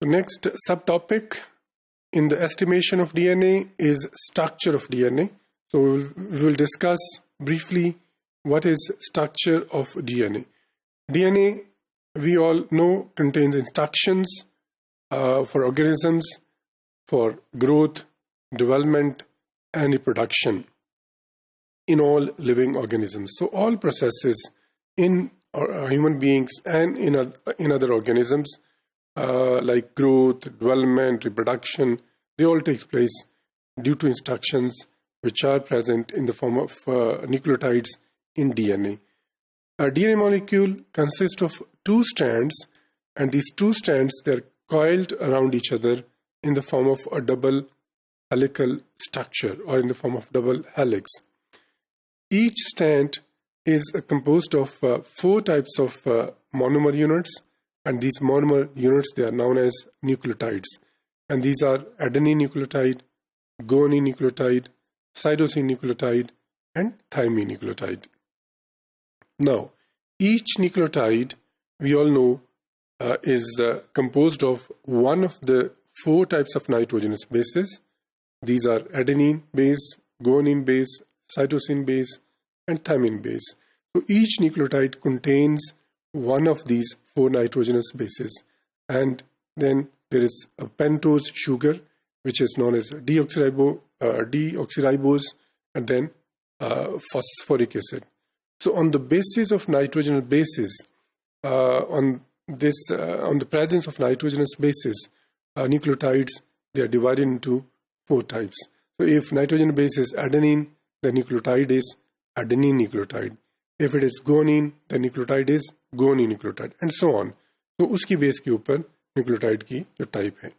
The next subtopic in the estimation of DNA is structure of DNA. So we will discuss briefly what is structure of DNA. DNA, we all know, contains instructions for organisms for growth, development, and reproduction in all living organisms. So all processes in human beings and in other organisms like growth, development, reproduction, they all take place due to instructions which are present in the form of nucleotides in DNA. A DNA molecule consists of two strands, and these two strands, they're coiled around each other in the form of a double helical structure or in the form of double helix. Each strand is composed of four types of monomer units, and these monomer units, they are known as nucleotides. And these are adenine nucleotide, guanine nucleotide, cytosine nucleotide, and thymine nucleotide. Now, each nucleotide, we all know, is composed of one of the four types of nitrogenous bases. These are adenine base, guanine base, cytosine base, and thymine base. So each nucleotide contains one of these four nitrogenous bases. And then there is a pentose sugar, which is known as deoxyribose, and then phosphoric acid. So on the basis of nitrogenous bases, on the presence of nitrogenous bases, nucleotides, they are divided into four types. So if nitrogen base is adenine, the nucleotide is adenine nucleotide. If it is guanine, the nucleotide is guanine nucleotide, and so on. तो उसकी base के ऊपर nucleotide की जो type है,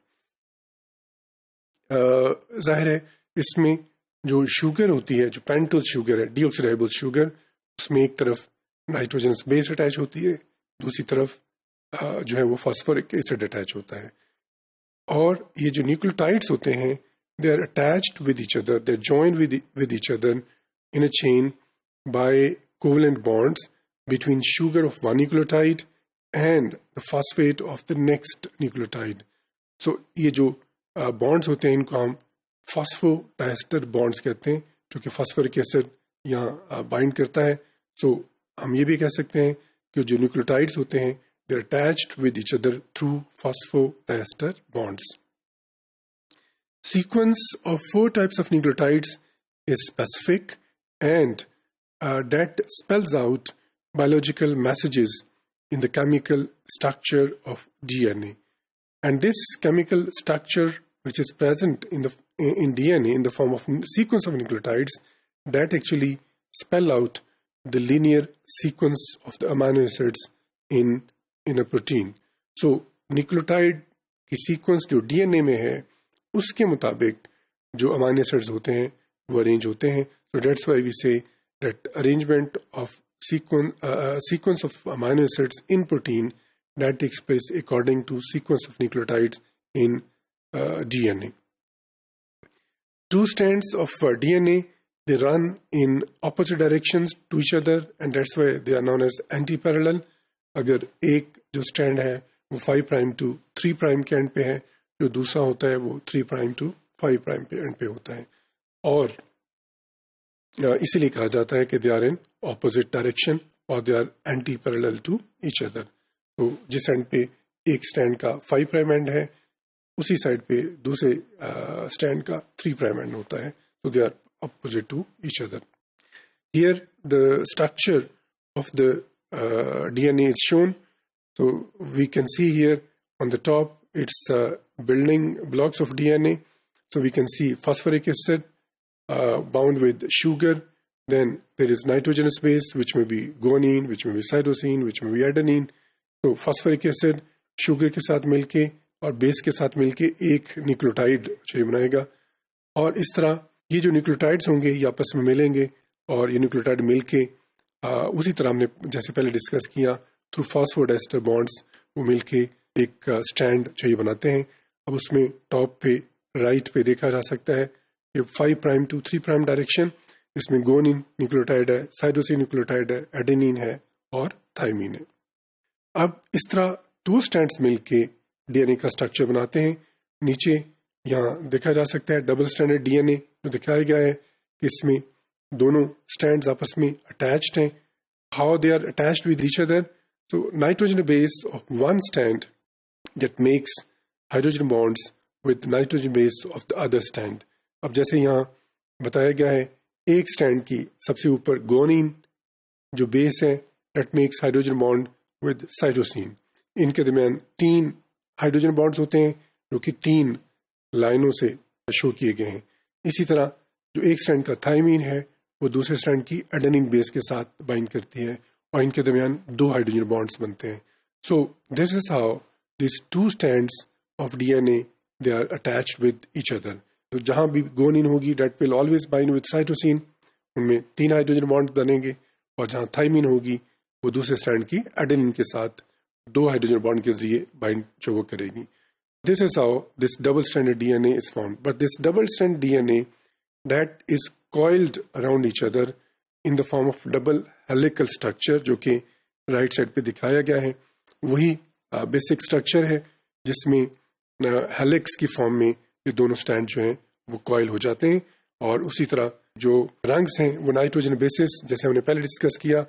जाहिर है इसमें जो शुगर होती है, जो पेंटोज शुगर है, डीऑक्सीराइबोज शुगर, उसमें एक तरफ नाइट्रोजनस बेस अटैच होती है, दूसरी तरफ जो है वो फास्फोरिक एसिड अटैच होता है. और ये जो न्यूक्लियोटाइड्स होते हैं, they are attached with each other, they are joined with each other in a chain by covalent bonds between sugar of one nucleotide and the phosphate of the next nucleotide. So ये जो bonds होते हैं, इनको हम phosphodiester bonds कहते हैं, क्योंकि phosphoric acid यहाँ bind करता है. So हम ये भी कह सकते हैं कि जो nucleotides होते हैं, they are attached with each other through phosphodiester bonds. Sequence of four types of nucleotides is specific and that spells out biological messages in the chemical structure of DNA. And this chemical structure, which is present in DNA in the form of sequence of nucleotides, that actually spell out the linear sequence of the amino acids in a protein. So nucleotide की sequence जो DNA में है, उसके मुताबिक जो amino acids होते हैं वो अरेंज होते हैं. So that's why we say that arrangement of sequence of amino acids in protein that takes place according to sequence of nucleotides in DNA. Two strands of DNA, they run in opposite directions to each other, and that's why they are known as anti-parallel. अगर एक जो strand है वो 5 prime to 3 prime के end पे है, जो दूसरा होता है वो 3 प्राइम टू 5 प्राइम पे एंड पे होता है, और इसीलिए कहा जाता है कि they are in opposite direction और they are anti parallel to each other. तो जिस एंड पे एक स्ट्रैंड का 5 प्राइम एंड है, उसी साइड पे दूसरे स्ट्रैंड का 3 प्राइम एंड होता है. तो they are opposite to each other. Here the structure of the DNA is shown. So we can see here on the top, it's building blocks of DNA. So we can see phosphoric acid bound with sugar. Then there is nitrogenous base, which may be guanine, which may be cytosine, which may be adenine. So phosphoric acid sugar के साथ मिलके और base के साथ मिलके एक nucleotide जो बनाएगा. और इस तरह ये जो न्यूक्लियोटाइड्स होंगे ये आपस में मिलेंगे, और ये न्यूक्लियोटाइड मिलके उसी तरह हमने जैसे पहले डिस्कस किया थ्रू फॉस्फोडाइस्टर बॉन्ड्स वो मिलके एक स्ट्रैंड जो ये बनाते हैं. अब उसमें टॉप पे राइट पे देखा जा सकता है कि 5 प्राइम टू 3 प्राइम डायरेक्शन, इसमें गुआनिन न्यूक्लियोटाइड है, साइटोसिन न्यूक्लियोटाइड है, एडेनिन है और थायमीन है. अब इस तरह दो स्ट्रैंड्स मिलके डीएनए का स्ट्रक्चर बनाते हैं। नीचे यहाँ देखा जा सकता है डबल स्ट्रैंडेड डीएनए जो दिखाया गया है कि इसमें दोनों स्ट्रैंड्स आपस में अटैच्ड हैं। How they are attached with each other, so nitrogen base of one strand that makes hydrogen bonds with nitrogen base of the other strand। अब जैसे यहाँ बताया गया है एक स्ट्रैंड की सबसे ऊपर गुआनिन जो बेस है that makes hydrogen bond with cytosine, इनके दरमियान 3 हाइड्रोजन बॉन्ड्स होते हैं जो कि 3 लाइनों से शो किए गए हैं। इसी तरह जो एक स्ट्रैंड का थायमीन है वो दूसरे स्ट्रैंड की एडेनिन बेस के साथ बाइंड करती है और इनके दरमियान 2 हाइड्रोजन बॉन्ड्स बनते हैं। So this is how this 2 strands of DNA they are attached with each other. तो जहां भी गुआनिन होगी that will always bind with cytosine, उनमें 3 हाइड्रोजन बॉन्ड बनेंगे, और जहां थायमीन होगी वो दूसरे स्ट्रैंड की एडेनिन के साथ 2 हाइड्रोजन बॉन्ड के जरिए बाइंड जो वो करेगी। This is how this double-stranded DNA is formed. But this double-stranded DNA that is coiled around each other in the form of double helical structure, जो कि राइट साइड पे दिखाया गया है, वही बेसिक स्ट्रक्चर है जिसमें हेलिक्स की फॉर्म में ये दोनों स्ट्रैंड जो हैं वो कॉइल हो जाते हैं। और उसी तरह जो रंग्स हैं वो नाइट्रोजन बेसिस जैसे हमने पहले डिस्कस किया,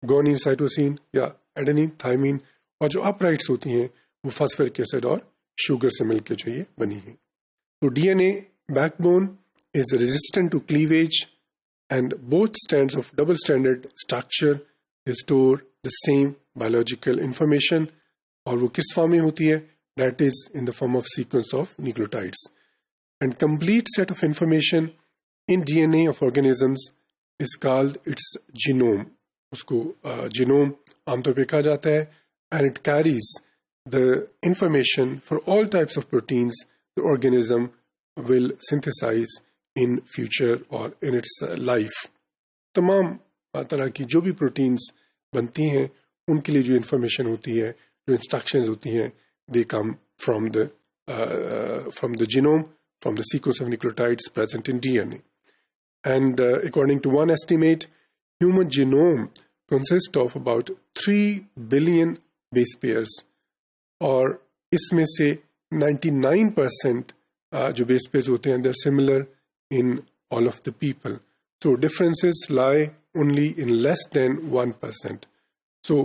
गुआनिन, साइटोसिन या एडेनिन, थायमीन, और जो अपराइट्स होती हैं वो फॉस्फोरिक एसिड और शुगर से मिलकर जो ये बनी है। तो DNA backbone is resistant to cleavage and both strands of double stranded structure store the same biological information, और वो किस फॉर्म में होती है, that is in the form of sequence of nucleotides. And complete set of information in DNA of organisms is called its genome. उसको genome आमतौर पर कहा जाता है, and it carries the information for all types of proteins the organism will synthesize in future or in its life। तमाम तरह की जो भी प्रोटीन्स बनती हैं उनके लिए जो इंफॉर्मेशन होती है, जो इंस्ट्रक्शंस होती हैं, they come from the genome, from the sequence of nucleotides present in DNA। And according to one estimate, human genome consists of about 3 billion base pairs, और इसमें से 99% जो बेस पेयर्स होते हैं, they are similar in all of the people. So differences lie only in less than 1%। So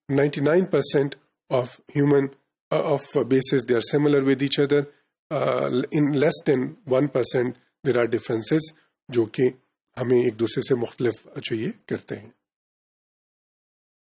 99% of human of basis they are similar with each other, in less than 1% there are differences जो कि हमें एक दूसरे से मुख्तलिफ जो ये करते हैं।